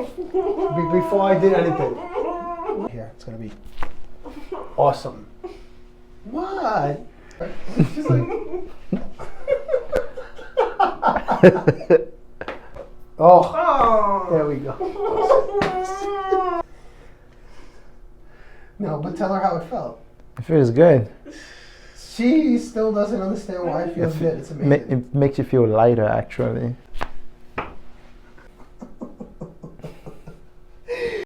before I did anything. Here, it's gonna be awesome. What? She's like. Oh, there we go. No, but tell her how it felt. It feels good. She still doesn't understand why it feels good. It's amazing. It makes you feel lighter, actually.